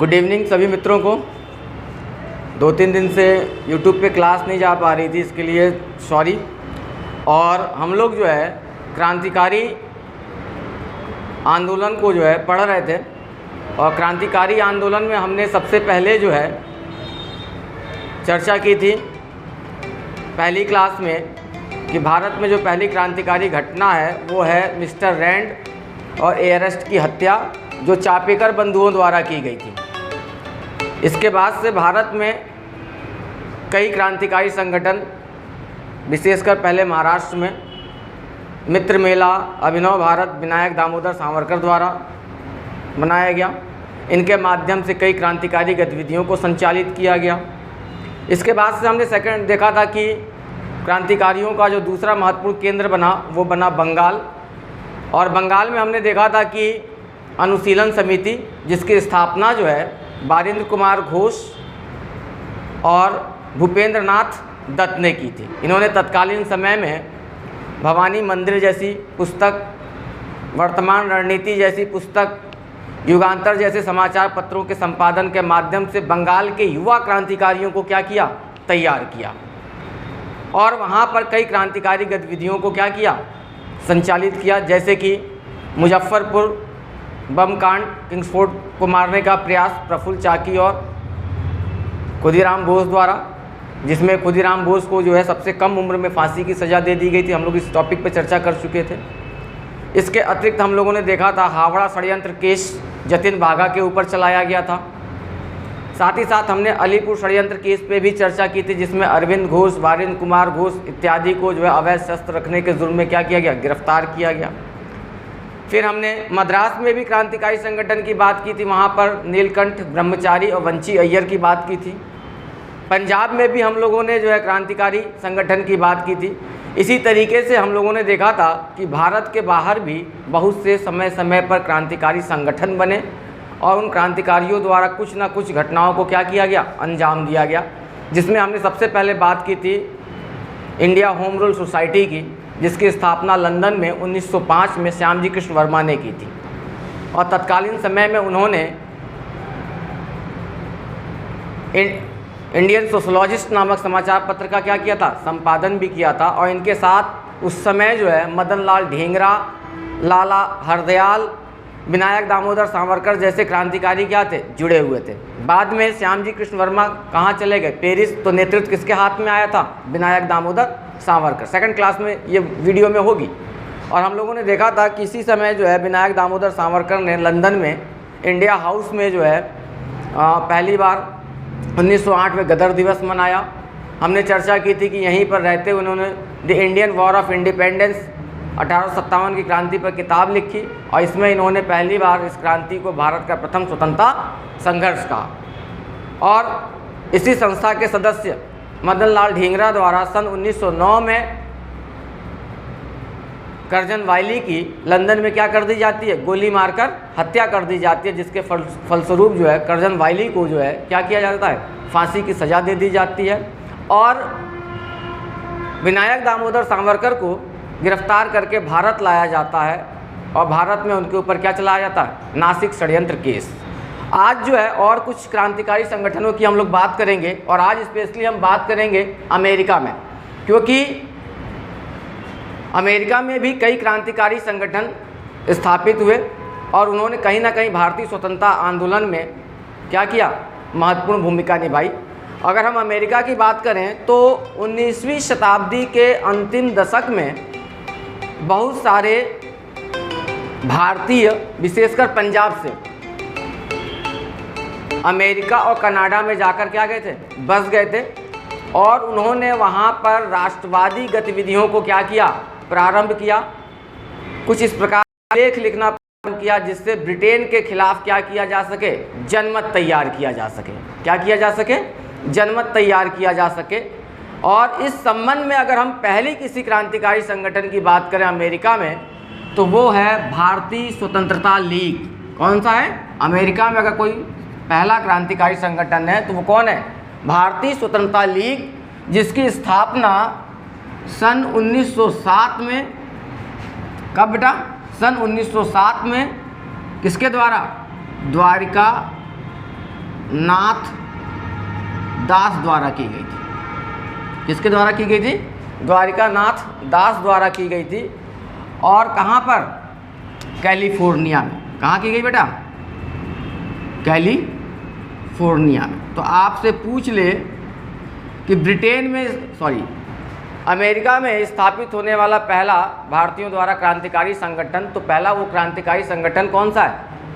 Good evening सभी मित्रों को। 2-3 दिन से यूट्यूब पे क्लास नहीं जा पा रही थी, इसके लिए सॉरी। और हम लोग जो है क्रांतिकारी आंदोलन को जो है पढ़ रहे थे, और क्रांतिकारी आंदोलन में हमने सबसे पहले जो है चर्चा की थी पहली क्लास में कि भारत में जो पहली क्रांतिकारी घटना है वो है मिस्टर रैंड और एयरस्ट की हत्या, जो चापेकर बंधुओं द्वारा की गई थी। इसके बाद से भारत में कई क्रांतिकारी संगठन, विशेषकर पहले महाराष्ट्र में मित्र मेला, अभिनव भारत विनायक दामोदर सावरकर द्वारा बनाया गया। इनके माध्यम से कई क्रांतिकारी गतिविधियों को संचालित किया गया। इसके बाद से हमने सेकंड देखा था कि क्रांतिकारियों का जो दूसरा महत्वपूर्ण केंद्र बना वो बना बंगाल, और बंगाल में हमने देखा था कि अनुशीलन समिति, जिसकी स्थापना जो है बारिंद्र कुमार घोष और भूपेंद्र नाथ दत्त ने की थी। इन्होंने तत्कालीन समय में भवानी मंदिर जैसी पुस्तक, वर्तमान रणनीति जैसी पुस्तक, युगांतर जैसे समाचार पत्रों के संपादन के माध्यम से बंगाल के युवा क्रांतिकारियों को क्या किया, तैयार किया, और वहाँ पर कई क्रांतिकारी गतिविधियों को क्या किया, संचालित किया। जैसे कि मुजफ्फरपुर बम कांड, किंग्सफोर्ड को मारने का प्रयास प्रफुल्ल चाकी और खुदीराम बोस द्वारा, जिसमें खुदीराम बोस को जो है सबसे कम उम्र में फांसी की सज़ा दे दी गई थी। हम लोग इस टॉपिक पर चर्चा कर चुके थे। इसके अतिरिक्त हम लोगों ने देखा था हावड़ा षड्यंत्र केस जतिन वाघा के ऊपर चलाया गया था। साथ ही साथ हमने अलीपुर षड्यंत्र केस पे भी चर्चा की थी, जिसमें अरविंद घोष, बारिंद्र कुमार घोष इत्यादि को जो है अवैध शस्त्र रखने के जुर्म में क्या किया गया, गिरफ्तार किया गया। फिर हमने मद्रास में भी क्रांतिकारी संगठन की बात की थी, वहाँ पर नीलकंठ ब्रह्मचारी और वंशी अय्यर की बात की थी। पंजाब में भी हम लोगों ने जो है क्रांतिकारी संगठन की बात की थी। इसी तरीके से हम लोगों ने देखा था कि भारत के बाहर भी बहुत से समय समय पर क्रांतिकारी संगठन बने, और उन क्रांतिकारियों द्वारा कुछ ना कुछ घटनाओं को क्या किया गया, अंजाम दिया गया। जिसमें हमने सबसे पहले बात की थी इंडिया होम रूल सोसाइटी की, जिसकी स्थापना लंदन में 1905 में श्यामजी कृष्ण वर्मा ने की थी, और तत्कालीन समय में उन्होंने इंडियन सोशलॉजिस्ट नामक समाचार पत्र का क्या किया था, संपादन भी किया था। और इनके साथ उस समय जो है मदन लाल ढींगरा, लाला हरदयाल, विनायक दामोदर सावरकर जैसे क्रांतिकारी क्या थे, जुड़े हुए थे। बाद में श्यामजी कृष्ण वर्मा कहाँ चले गए, पेरिस। तो नेतृत्व किसके हाथ में आया था, विनायक दामोदर सावरकर। सेकंड क्लास में ये वीडियो में होगी। और हम लोगों ने देखा था कि इसी समय जो है विनायक दामोदर सावरकर ने लंदन में इंडिया हाउस में जो है पहली बार 1908 में गदर दिवस मनाया। हमने चर्चा की थी कि यहीं पर रहते हुए उन्होंने the Indian war of independence 1857 की क्रांति पर किताब लिखी, और इसमें इन्होंने पहली बार इस क्रांति को भारत का प्रथम स्वतंत्रता संघर्ष कहा। और इसी संस्था के सदस्य मदन लाल ढींगरा द्वारा सन 1909 में करजन वायली की लंदन में क्या कर दी जाती है, गोली मारकर हत्या कर दी जाती है, जिसके फलस्वरूप जो है करजन वायली को जो है क्या किया जाता है, फांसी की सज़ा दे दी जाती है। और विनायक दामोदर सावरकर को गिरफ्तार करके भारत लाया जाता है, और भारत में उनके ऊपर क्या चलाया जाता है, नासिक षड्यंत्र केस। आज जो है और कुछ क्रांतिकारी संगठनों की हम लोग बात करेंगे, और आज स्पेशली हम बात करेंगे अमेरिका में, क्योंकि अमेरिका में भी कई क्रांतिकारी संगठन स्थापित हुए, और उन्होंने कहीं ना कहीं भारतीय स्वतंत्रता आंदोलन में क्या किया, महत्वपूर्ण भूमिका निभाई। अगर हम अमेरिका की बात करें तो 19वीं शताब्दी के अंतिम दशक में बहुत सारे भारतीय, विशेषकर पंजाब से अमेरिका और कनाडा में जाकर क्या गए थे, बस गए थे, और उन्होंने वहाँ पर राष्ट्रवादी गतिविधियों को क्या किया, प्रारंभ किया। कुछ इस प्रकार लेख लिखना प्रारंभ किया, जिससे ब्रिटेन के खिलाफ क्या किया जा सके, जनमत तैयार किया जा सके। क्या किया जा सके, जनमत तैयार किया जा सके। और इस संबंध में अगर हम पहली किसी क्रांतिकारी संगठन की बात करें अमेरिका में, तो वो है भारतीय स्वतंत्रता लीग। कौन सा है, अमेरिका में अगर कोई पहला क्रांतिकारी संगठन है तो वो कौन है, भारतीय स्वतंत्रता लीग, जिसकी स्थापना सन 1907 में, कब बेटा, सन 1907 में किसके द्वारा, द्वारिका नाथ दास द्वारा की गई थी। किसके द्वारा की गई थी? द्वारिका नाथ दास द्वारा की गई थी। और कहाँ पर? कैलिफोर्निया में। कहाँ की गई बेटा? कैलिफोर्निया में। तो आपसे पूछ ले कि ब्रिटेन में अमेरिका में स्थापित होने वाला पहला भारतीयों द्वारा क्रांतिकारी संगठन, तो पहला वो क्रांतिकारी संगठन कौन सा है?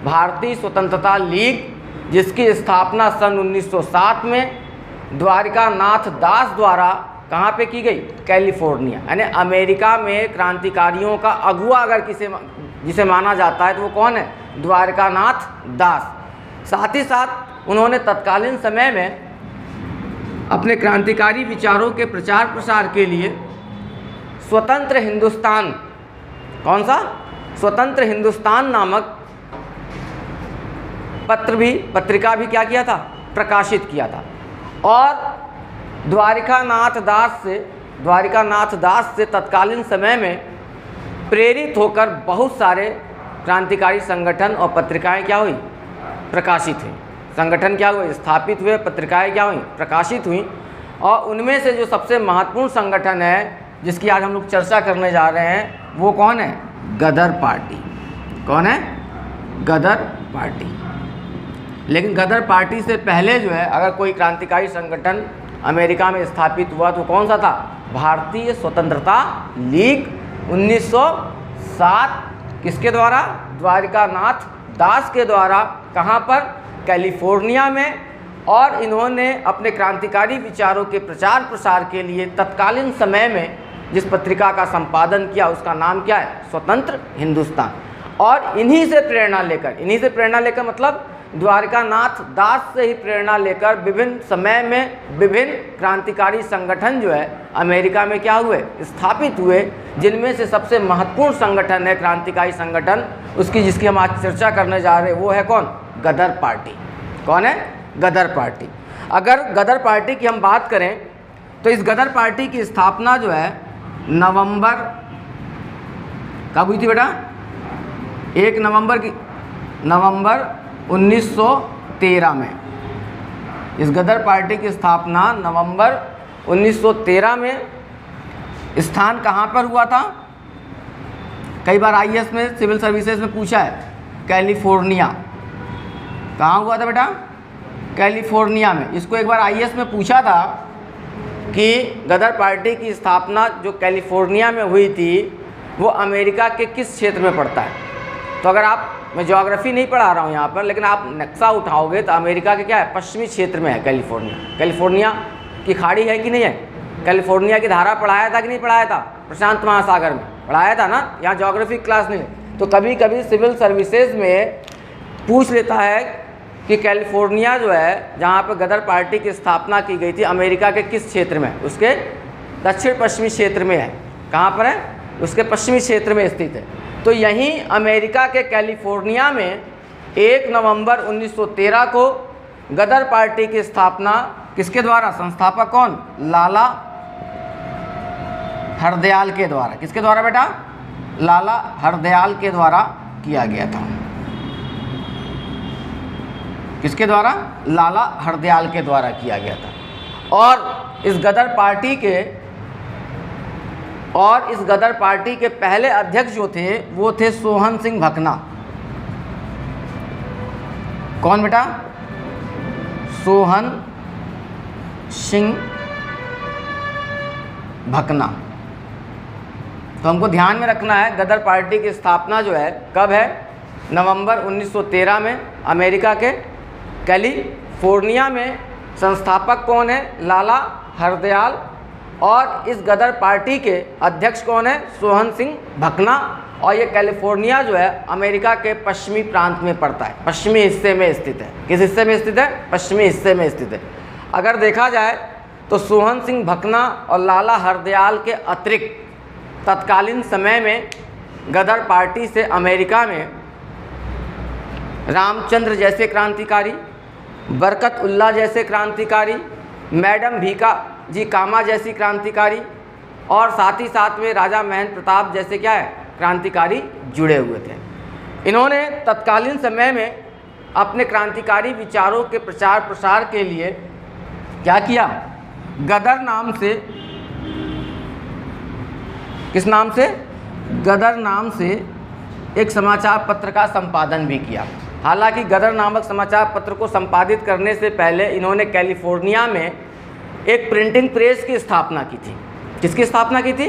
भारतीय स्वतंत्रता लीग, जिसकी स्थापना सन 1907 में द्वारिका नाथ दास द्वारा कहाँ पे की गई? कैलिफोर्निया। यानी अमेरिका में क्रांतिकारियों का अगुआ अगर जिसे माना जाता है तो वो कौन है? द्वारिका नाथ दास। साथ ही साथ उन्होंने तत्कालीन समय में अपने क्रांतिकारी विचारों के प्रचार प्रसार के लिए स्वतंत्र हिंदुस्तान, कौन सा? स्वतंत्र हिंदुस्तान नामक पत्रिका भी क्या किया था? प्रकाशित किया था। और द्वारिका नाथ दास से तत्कालीन समय में प्रेरित होकर बहुत सारे क्रांतिकारी संगठन और पत्रिकाएं क्या हुई? प्रकाशित हुई। संगठन क्या हुए? स्थापित हुए। पत्रिकाएं क्या हुई? प्रकाशित हुई। और उनमें से जो सबसे महत्वपूर्ण संगठन है जिसकी आज हम लोग चर्चा करने जा रहे हैं वो कौन है? गदर पार्टी। कौन है? गदर पार्टी। लेकिन गदर पार्टी से पहले जो है अगर कोई क्रांतिकारी संगठन अमेरिका में स्थापित हुआ तो कौन सा था? भारतीय स्वतंत्रता लीग 1907। किसके द्वारा? द्वारिका नाथ दास के द्वारा। कहाँ पर? कैलिफोर्निया में। और इन्होंने अपने क्रांतिकारी विचारों के प्रचार प्रसार के लिए तत्कालीन समय में जिस पत्रिका का संपादन किया उसका नाम क्या है? स्वतंत्र हिंदुस्तान। और इन्हीं से प्रेरणा लेकर मतलब द्वारिका नाथ दास से ही प्रेरणा लेकर विभिन्न समय में विभिन्न क्रांतिकारी संगठन जो है अमेरिका में क्या हुए? स्थापित हुए। जिनमें से सबसे महत्वपूर्ण संगठन है क्रांतिकारी संगठन जिसकी हम आज चर्चा करने जा रहे हैं वो है कौन? गदर पार्टी। कौन है? गदर पार्टी। अगर गदर पार्टी की हम बात करें तो इस गदर पार्टी की स्थापना जो है नवंबर कब हुई थी बेटा? 1 नवंबर 1913 में। इस गदर पार्टी की स्थापना नवंबर 1913 में। स्थान कहाँ पर हुआ था? कई बार आईएएस में, सिविल सर्विसेज में पूछा है। कैलिफोर्निया। कहाँ हुआ था बेटा? कैलिफोर्निया में। इसको एक बार आईएएस में पूछा था कि गदर पार्टी की स्थापना जो कैलिफोर्निया में हुई थी वो अमेरिका के किस क्षेत्र में पड़ता है? तो अगर मैं ज्योग्राफी नहीं पढ़ा रहा हूँ यहाँ पर, लेकिन आप नक्शा उठाओगे तो अमेरिका के क्या है? पश्चिमी क्षेत्र में है कैलिफोर्निया। कैलिफोर्निया की खाड़ी है कि नहीं है? कैलिफोर्निया की धारा पढ़ाया था कि नहीं पढ़ाया था? प्रशांत महासागर में पढ़ाया था ना। यहाँ ज्योग्राफी क्लास नहीं। तो कभी कभी सिविल सर्विसेज में पूछ लेता है कि कैलिफोर्निया जो है जहाँ पर गदर पार्टी की स्थापना की गई थी अमेरिका के किस क्षेत्र में? उसके दक्षिण पश्चिमी क्षेत्र में है। कहाँ पर है? उसके पश्चिमी क्षेत्र में स्थित है। तो यहीं अमेरिका के कैलिफोर्निया में 1 नवंबर 1913 को गदर पार्टी की स्थापना किसके द्वारा? संस्थापक कौन? लाला हरदयाल के द्वारा। किसके द्वारा बेटा? लाला हरदयाल के द्वारा किया गया था। किसके द्वारा? लाला हरदयाल के द्वारा किया गया था। और इस गदर पार्टी के पहले अध्यक्ष जो थे वो थे सोहन सिंह भकना। कौन बेटा? सोहन सिंह भकना। तो हमको ध्यान में रखना है गदर पार्टी की स्थापना जो है कब है? नवंबर 1913 में अमेरिका के कैलिफोर्निया में। संस्थापक कौन है? लाला हरदयाल। और इस गदर पार्टी के अध्यक्ष कौन है? सोहन सिंह भकना। और ये कैलिफोर्निया जो है अमेरिका के पश्चिमी प्रांत में पड़ता है, पश्चिमी हिस्से में स्थित है। किस हिस्से में स्थित है? पश्चिमी हिस्से में स्थित है। अगर देखा जाए तो सोहन सिंह भकना और लाला हरदयाल के अतिरिक्त तत्कालीन समय में गदर पार्टी से अमेरिका में रामचंद्र जैसे क्रांतिकारी, बरकत उल्लाह जैसे क्रांतिकारी, मैडम भीका जी कामा जैसी क्रांतिकारी और साथ ही साथ में राजा महेंद्र प्रताप जैसे क्या है? क्रांतिकारी जुड़े हुए थे। इन्होंने तत्कालीन समय में अपने क्रांतिकारी विचारों के प्रचार प्रसार के लिए क्या किया, गदर नाम से, किस नाम से, गदर नाम से एक समाचार पत्र का संपादन भी किया। हालांकि गदर नामक समाचार पत्र को संपादित करने से पहले इन्होंने कैलिफोर्निया में एक प्रिंटिंग प्रेस की स्थापना की थी। किसकी स्थापना की थी?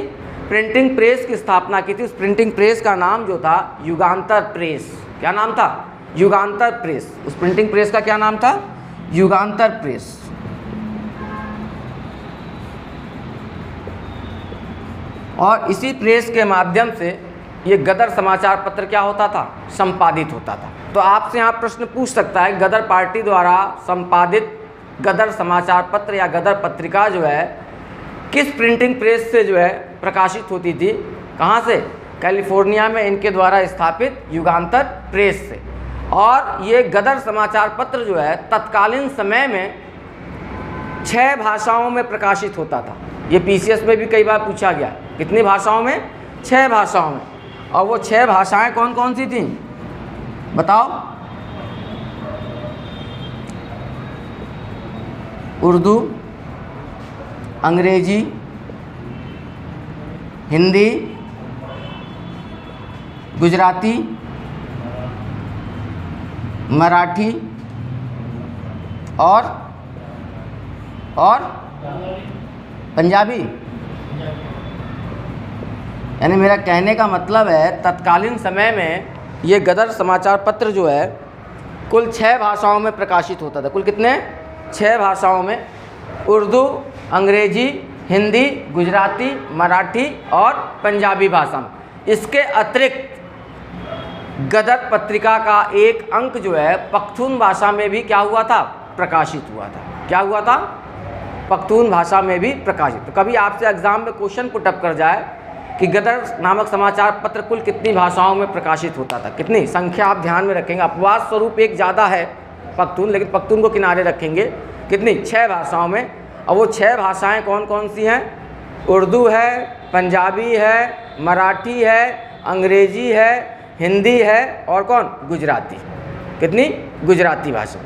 प्रिंटिंग प्रेस की स्थापना की थी। उस प्रिंटिंग प्रेस का नाम जो था युगांतर प्रेस। क्या नाम था? युगांतर प्रेस। उस प्रिंटिंग प्रेस का क्या नाम था? युगांतर प्रेस। और इसी प्रेस के माध्यम से ये गदर समाचार पत्र क्या होता था? संपादित होता था। तो आपसे यहाँ प्रश्न पूछ सकता है, गदर पार्टी द्वारा संपादित गदर समाचार पत्र या गदर पत्रिका जो है किस प्रिंटिंग प्रेस से जो है प्रकाशित होती थी? कहाँ से? कैलिफोर्निया में इनके द्वारा स्थापित युगांतर प्रेस से। और ये गदर समाचार पत्र जो है तत्कालीन समय में 6 भाषाओं में प्रकाशित होता था। ये पीसीएस में भी कई बार पूछा गया। कितनी भाषाओं में? 6 भाषाओं में। और वो 6 भाषाएं कौन कौन सी थीं? बताओ। उर्दू, अंग्रेजी, हिंदी, गुजराती, मराठी और पंजाबी। यानी मेरा कहने का मतलब है तत्कालीन समय में ये गदर समाचार पत्र जो है कुल 6 भाषाओं में प्रकाशित होता था। कुल कितने? 6 भाषाओं में। उर्दू, अंग्रेजी, हिंदी, गुजराती, मराठी और पंजाबी भाषा में। इसके अतिरिक्त गदर पत्रिका का एक अंक जो है पख्तून भाषा में भी क्या हुआ था? प्रकाशित हुआ था। क्या हुआ था? पख्तून भाषा में भी प्रकाशित। तो कभी आपसे एग्जाम में क्वेश्चन पुटअप कर जाए कि गदर नामक समाचार पत्र कुल कितनी भाषाओं में प्रकाशित होता था, कितनी संख्या आप ध्यान में रखेंगे। अपवाद स्वरूप एक ज़्यादा है पख्तून, लेकिन पख्तून को किनारे रखेंगे। कितनी? 6 भाषाओं में। और वो 6 भाषाएं कौन कौन सी हैं? उर्दू है, पंजाबी है, मराठी है, अंग्रेजी है, हिंदी है और कौन? गुजराती। कितनी? गुजराती भाषा।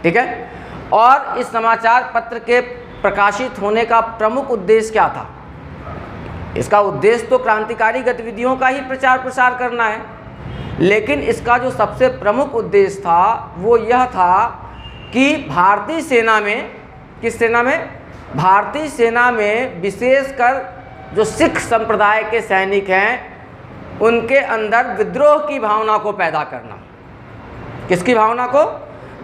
ठीक है। और इस समाचार पत्र के प्रकाशित होने का प्रमुख उद्देश्य क्या था? इसका उद्देश्य तो क्रांतिकारी गतिविधियों का ही प्रचार प्रसार करना है, लेकिन इसका जो सबसे प्रमुख उद्देश्य था वो यह था कि भारतीय सेना में, किस सेना में? भारतीय सेना में विशेषकर जो सिख संप्रदाय के सैनिक हैं उनके अंदर विद्रोह की भावना को पैदा करना। किसकी भावना को?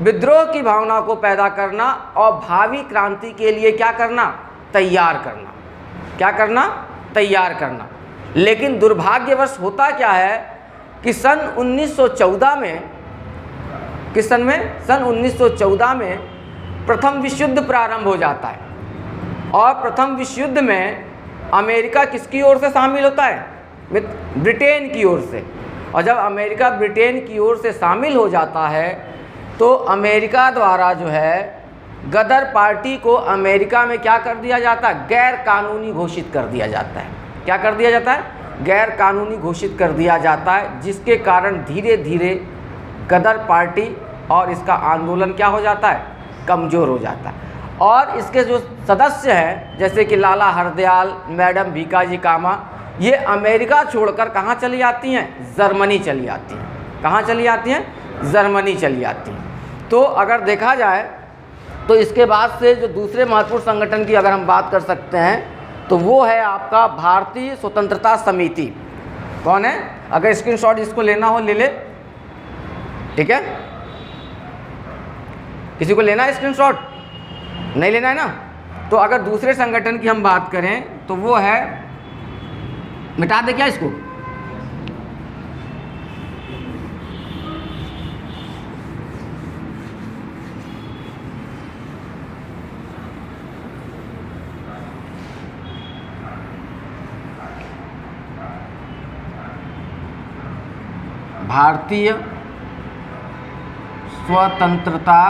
विद्रोह की भावना को पैदा करना और भावी क्रांति के लिए क्या करना? तैयार करना। क्या करना? तैयार करना। लेकिन दुर्भाग्यवश होता क्या है कि सन 1914 में, किस सन में? सन 1914 में प्रथम विश्व युद्ध प्रारंभ हो जाता है। और प्रथम विश्व युद्ध में अमेरिका किसकी ओर से शामिल होता है? ब्रिटेन की ओर से। और जब अमेरिका ब्रिटेन की ओर से शामिल हो जाता है तो अमेरिका द्वारा जो है गदर पार्टी को अमेरिका में क्या कर दिया जाता है? गैर कानूनी घोषित कर दिया जाता है। क्या कर दिया जाता है? गैर कानूनी घोषित कर दिया जाता है, जिसके कारण धीरे धीरे गदर पार्टी और इसका आंदोलन क्या हो जाता है? कमज़ोर हो जाता है। और इसके जो सदस्य हैं जैसे कि लाला हरदयाल, मैडम भीकाजी कामा, ये अमेरिका छोड़कर कहाँ चली जाती हैं? जर्मनी चली जाती हैं। कहाँ चली जाती हैं? जर्मनी चली जाती हैं। तो अगर देखा जाए तो इसके बाद से जो दूसरे महत्वपूर्ण संगठन की अगर हम बात कर सकते हैं तो वो है आपका भारतीय स्वतंत्रता समिति। कौन है? अगर स्क्रीनशॉट इसको लेना हो ले ले। ठीक है, किसी को लेना है स्क्रीनशॉट? नहीं लेना है ना? तो अगर दूसरे संगठन की हम बात करें तो वो है, मिटा दे क्या इसको? भारतीय स्वतंत्रता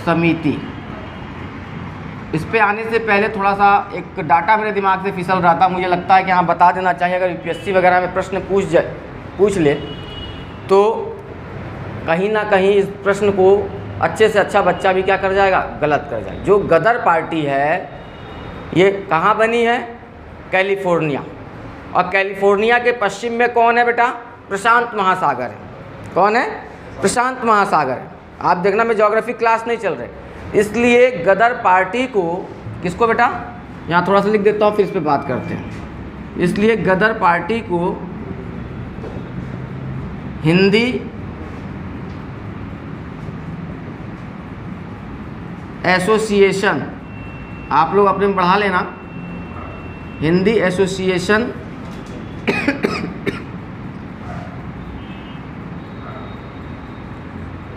समिति। इस पे आने से पहले थोड़ा सा एक डाटा मेरे दिमाग से फिसल रहा था, मुझे लगता है कि हाँ बता देना चाहिए। अगर यूपीएससी वगैरह में प्रश्न पूछ ले तो कहीं ना कहीं इस प्रश्न को अच्छे से अच्छा बच्चा भी क्या कर जाएगा, गलत कर जाएगा। जो गदर पार्टी है ये कहाँ बनी है, कैलिफोर्निया। और कैलिफोर्निया के पश्चिम में कौन है बेटा, प्रशांत महासागर है। कौन है, प्रशांत महासागर है। आप देखना मैं ज्योग्राफी क्लास नहीं चल रहे, इसलिए गदर पार्टी को किसको बेटा, यहाँ थोड़ा सा लिख देता हूँ फिर इस पर बात करते हैं। इसलिए गदर पार्टी को हिंदी एसोसिएशन, आप लोग अपने में बढ़ा लेना, Hindi association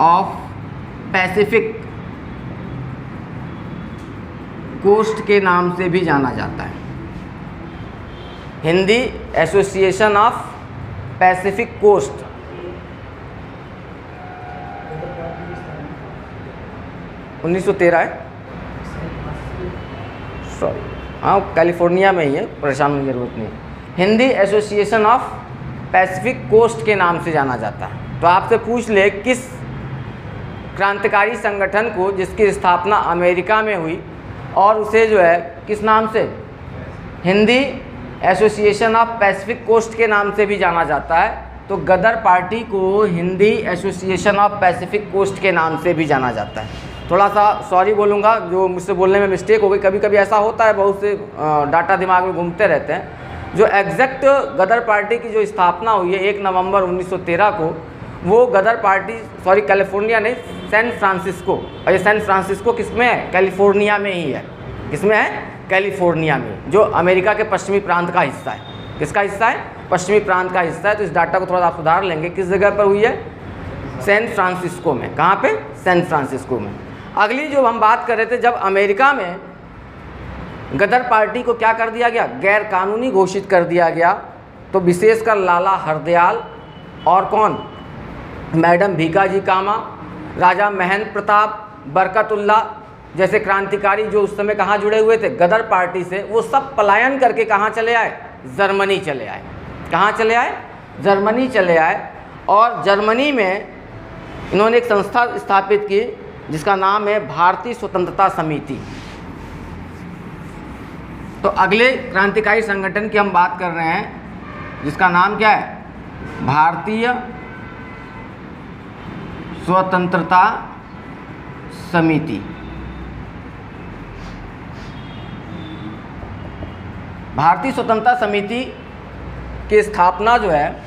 of Pacific coast के नाम से भी जाना जाता है। Hindi association of Pacific coast. उन्नीस 1913 है, सॉरी, हाँ कैलिफोर्निया में ही है, परेशान होने की जरूरत नहीं। Hindi association of Pacific coast के नाम से जाना जाता है। तो आपसे पूछ ले किस क्रांतिकारी संगठन को जिसकी स्थापना अमेरिका में हुई और उसे जो है किस नाम से, Hindi association of Pacific coast के नाम से भी जाना जाता है। तो गदर पार्टी को Hindi association of Pacific coast के नाम से भी जाना जाता है। थोड़ा सा सॉरी बोलूँगा, जो मुझसे बोलने में मिस्टेक हो गई, कभी कभी ऐसा होता है, बहुत से डाटा दिमाग में घूमते रहते हैं। जो एग्जैक्ट गदर पार्टी की जो स्थापना हुई है 1 नवंबर 1913 को, वो गदर पार्टी, सॉरी कैलिफोर्निया नहीं, सैन फ्रांसिस्को, और ये सैन फ्रांसिस्को किस में है, कैलिफोर्निया में ही है। किसमें है, कैलिफोर्निया में, जो अमेरिका के पश्चिमी प्रांत का हिस्सा है। किसका हिस्सा है, पश्चिमी प्रांत का हिस्सा है। तो इस डाटा को थोड़ा आप सुधार लेंगे, किस जगह पर हुई है, सैन फ्रांसिस्को में। कहाँ पे, सैन फ्रांसिस्को में। अगली जो हम बात कर रहे थे, जब अमेरिका में गदर पार्टी को क्या कर दिया गया, गैर कानूनी घोषित कर दिया गया, तो विशेषकर लाला हरदयाल और कौन, मैडम भीकाजी कामा, राजा महेंद्र प्रताप, बरकतुल्ला जैसे क्रांतिकारी जो उस समय कहाँ जुड़े हुए थे, गदर पार्टी से, वो सब पलायन करके कहाँ चले आए, जर्मनी चले आए। कहाँ चले आए, जर्मनी चले आए। और जर्मनी में इन्होंने एक संस्था स्थापित की जिसका नाम है भारतीय स्वतंत्रता समिति। तो अगले क्रांतिकारी संगठन की हम बात कर रहे हैं जिसका नाम क्या है, भारतीय स्वतंत्रता समिति। भारतीय स्वतंत्रता समिति की स्थापना जो है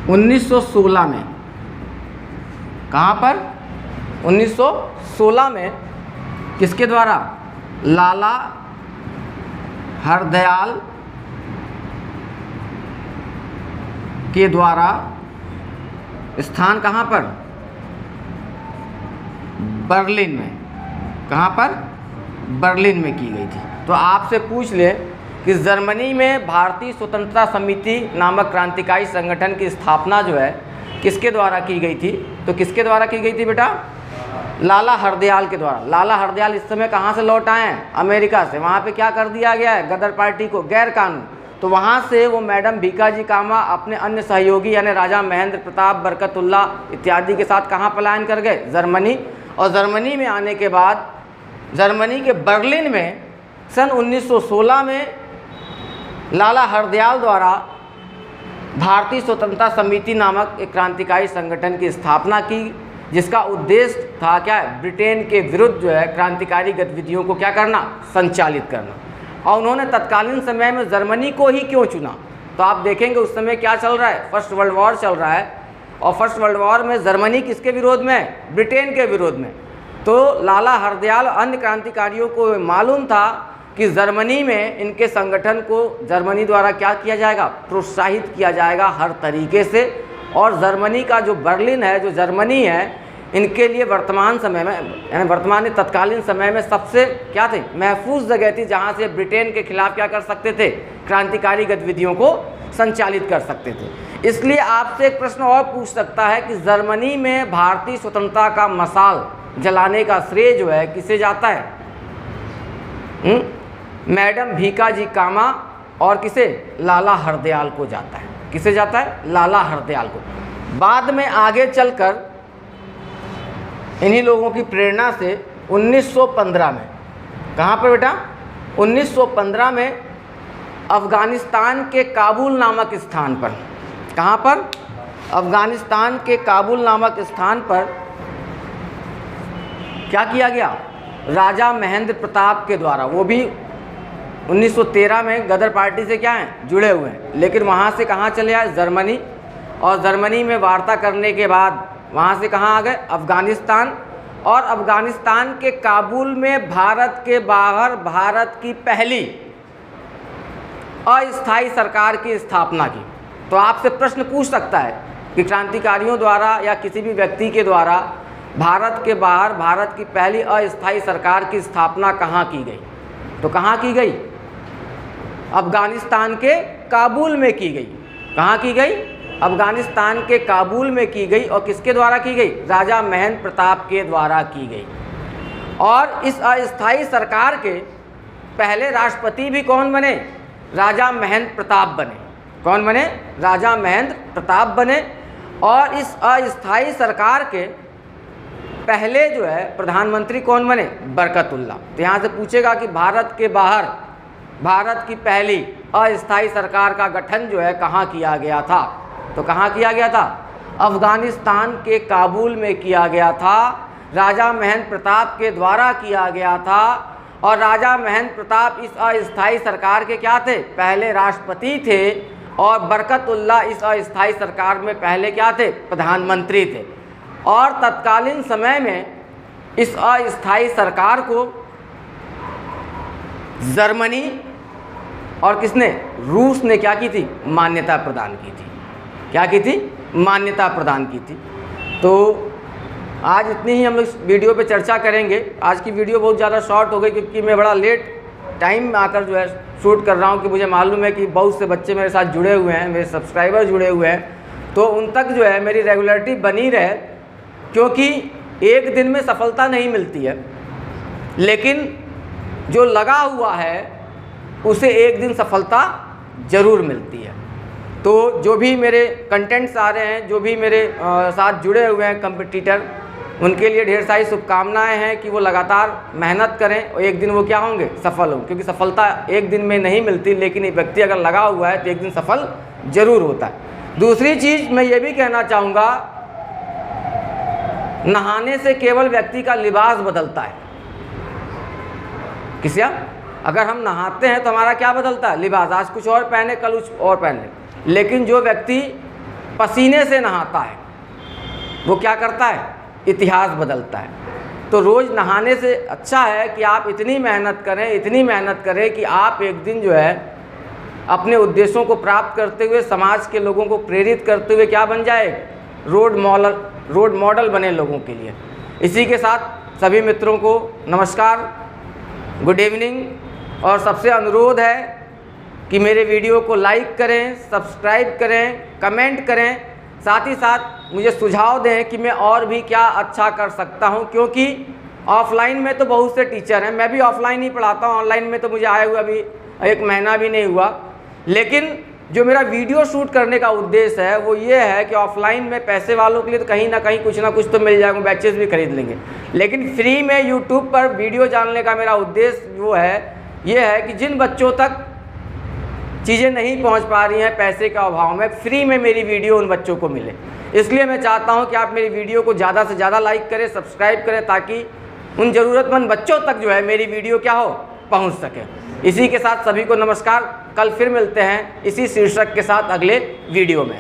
1916 में, कहाँ पर, 1916 में किसके द्वारा, लाला हरदयाल के द्वारा। स्थान कहाँ पर, बर्लिन में। कहाँ पर, बर्लिन में की गई थी। तो आपसे पूछ ले कि जर्मनी में भारतीय स्वतंत्रता समिति नामक क्रांतिकारी संगठन की स्थापना जो है किसके द्वारा की गई थी, तो किसके द्वारा की गई थी बेटा, लाला हरदयाल के द्वारा। लाला हरदयाल इस समय कहाँ से लौट आए हैं, अमेरिका से। वहाँ पे क्या कर दिया गया है, गदर पार्टी को गैर कानून। तो वहाँ से वो मैडम भीकाजी कामा अपने अन्य सहयोगी यानी राजा महेंद्र प्रताप, बरकतुल्ला इत्यादि के साथ कहाँ पलायन कर गए, जर्मनी। और जर्मनी में आने के बाद जर्मनी के बर्लिन में सन 1916 में लाला हरदयाल द्वारा भारतीय स्वतंत्रता समिति नामक एक क्रांतिकारी संगठन की स्थापना की, जिसका उद्देश्य था क्या है, ब्रिटेन के विरुद्ध जो है क्रांतिकारी गतिविधियों को क्या करना, संचालित करना। और उन्होंने तत्कालीन समय में जर्मनी को ही क्यों चुना, तो आप देखेंगे उस समय क्या चल रहा है, फर्स्ट वर्ल्ड वॉर चल रहा है। और फर्स्ट वर्ल्ड वॉर में जर्मनी किसके विरोध में है, ब्रिटेन के विरोध में। तो लाला हरदयाल अन्य क्रांतिकारियों को मालूम था कि जर्मनी में इनके संगठन को जर्मनी द्वारा क्या किया जाएगा, प्रोत्साहित किया जाएगा हर तरीके से। और जर्मनी का जो बर्लिन है, जो जर्मनी है, इनके लिए वर्तमान समय में यानी वर्तमान तत्कालीन समय में सबसे क्या थे, महफूज जगह थी जहाँ से ब्रिटेन के खिलाफ क्या कर सकते थे, क्रांतिकारी गतिविधियों को संचालित कर सकते थे। इसलिए आपसे एक प्रश्न और पूछ सकता है कि जर्मनी में भारतीय स्वतंत्रता का मशाल जलाने का श्रेय जो है किसे जाता है, मैडम भीकाजी कामा और किसे, लाला हरदयाल को जाता है। किसे जाता है? लाला हरदयाल को। बाद में आगे चलकर इन्हीं लोगों की प्रेरणा से 1915 में, कहाँ पर बेटा? 1915 में अफ़गानिस्तान के काबुल नामक स्थान पर, कहाँ पर? अफ़गानिस्तान के काबुल नामक स्थान पर क्या किया गया? राजा महेंद्र प्रताप के द्वारा, वो भी 1913 में गदर पार्टी से क्या हैं? जुड़े हुए हैं, लेकिन वहाँ से कहाँ चले आए? जर्मनी। और जर्मनी में वार्ता करने के बाद वहाँ से कहाँ आ गए? अफ़गानिस्तान। और अफ़गानिस्तान के काबुल में भारत के बाहर भारत की पहली अस्थायी सरकार की स्थापना की। तो आपसे प्रश्न पूछ सकता है कि क्रांतिकारियों द्वारा या किसी भी व्यक्ति के द्वारा भारत के बाहर भारत की पहली अस्थायी सरकार की स्थापना कहाँ की गई? तो कहाँ की गई? अफ़गानिस्तान के काबुल में की गई। कहाँ की गई? अफ़गानिस्तान के काबुल में की गई। और किसके द्वारा की गई? राजा महेंद्र प्रताप के द्वारा की गई। और इस अस्थायी सरकार के पहले राष्ट्रपति भी कौन बने? राजा महेंद्र प्रताप बने। कौन बने? राजा महेंद्र प्रताप बने। और इस अस्थायी सरकार के पहले जो है प्रधानमंत्री कौन बने? बरकतुल्ला। तो यहाँ से पूछेगा कि भारत के बाहर भारत की पहली अस्थायी सरकार का गठन जो है कहाँ किया गया था? तो कहाँ किया गया था? अफ़गानिस्तान के काबुल में किया गया था। राजा महेंद्र प्रताप के द्वारा किया गया था। और राजा महेंद्र प्रताप इस अस्थायी सरकार के क्या थे? पहले राष्ट्रपति थे। और बरकतुल्ला इस अस्थायी सरकार में पहले क्या थे? प्रधानमंत्री थे। और तत्कालीन समय में इस अस्थायी सरकार को जर्मनी और किसने? रूस ने क्या की थी? मान्यता प्रदान की थी। क्या की थी? मान्यता प्रदान की थी। तो आज इतनी ही हम लोग इस वीडियो पे चर्चा करेंगे। आज की वीडियो बहुत ज़्यादा शॉर्ट हो गई क्योंकि मैं बड़ा लेट टाइम में आकर जो है शूट कर रहा हूँ, कि मुझे मालूम है कि बहुत से बच्चे मेरे साथ जुड़े हुए हैं, मेरे सब्सक्राइबर जुड़े हुए हैं, तो उन तक जो है मेरी रेगुलरिटी बनी रहे। क्योंकि एक दिन में सफलता नहीं मिलती है, लेकिन जो लगा हुआ है उसे एक दिन सफलता ज़रूर मिलती है। तो जो भी मेरे कंटेंट्स आ रहे हैं, जो भी मेरे साथ जुड़े हुए हैं कंपटीटर, उनके लिए ढेर सारी शुभकामनाएं हैं कि वो लगातार मेहनत करें और एक दिन वो क्या होंगे? सफल हों। क्योंकि सफलता एक दिन में नहीं मिलती, लेकिन एक व्यक्ति अगर लगा हुआ है तो एक दिन सफल ज़रूर होता है। दूसरी चीज़ मैं ये भी कहना चाहूँगा, नहाने से केवल व्यक्ति का लिबास बदलता है। किसिया? अगर हम नहाते हैं तो हमारा क्या बदलता है? लिबास। आज कुछ और पहने, कल कुछ और पहने। लेकिन जो व्यक्ति पसीने से नहाता है वो क्या करता है? इतिहास बदलता है। तो रोज़ नहाने से अच्छा है कि आप इतनी मेहनत करें कि आप एक दिन जो है अपने उद्देश्यों को प्राप्त करते हुए समाज के लोगों को प्रेरित करते हुए क्या बन जाए? रोड मॉडल बने लोगों के लिए। इसी के साथ सभी मित्रों को नमस्कार, गुड इवनिंग। और सबसे अनुरोध है कि मेरे वीडियो को लाइक करें, सब्सक्राइब करें, कमेंट करें, साथ ही साथ मुझे सुझाव दें कि मैं और भी क्या अच्छा कर सकता हूं। क्योंकि ऑफलाइन में तो बहुत से टीचर हैं, मैं भी ऑफलाइन ही पढ़ाता हूं, ऑनलाइन में तो मुझे आए हुए अभी 1 महीना भी नहीं हुआ। लेकिन जो मेरा वीडियो शूट करने का उद्देश्य है वो ये है कि ऑफलाइन में पैसे वालों के लिए तो कहीं ना कहीं कुछ ना कुछ तो मिल जाएगा, बैचेस भी खरीद लेंगे। लेकिन फ्री में यूट्यूब पर वीडियो डालने का मेरा उद्देश्य वो है, ये है कि जिन बच्चों तक चीज़ें नहीं पहुंच पा रही हैं पैसे के अभाव में, फ्री में मेरी वीडियो उन बच्चों को मिले। इसलिए मैं चाहता हूं कि आप मेरी वीडियो को ज़्यादा से ज़्यादा लाइक करें, सब्सक्राइब करें, ताकि उन ज़रूरतमंद बच्चों तक जो है मेरी वीडियो क्या हो? पहुंच सके। इसी के साथ सभी को नमस्कार। कल फिर मिलते हैं इसी शीर्षक के साथ अगले वीडियो में।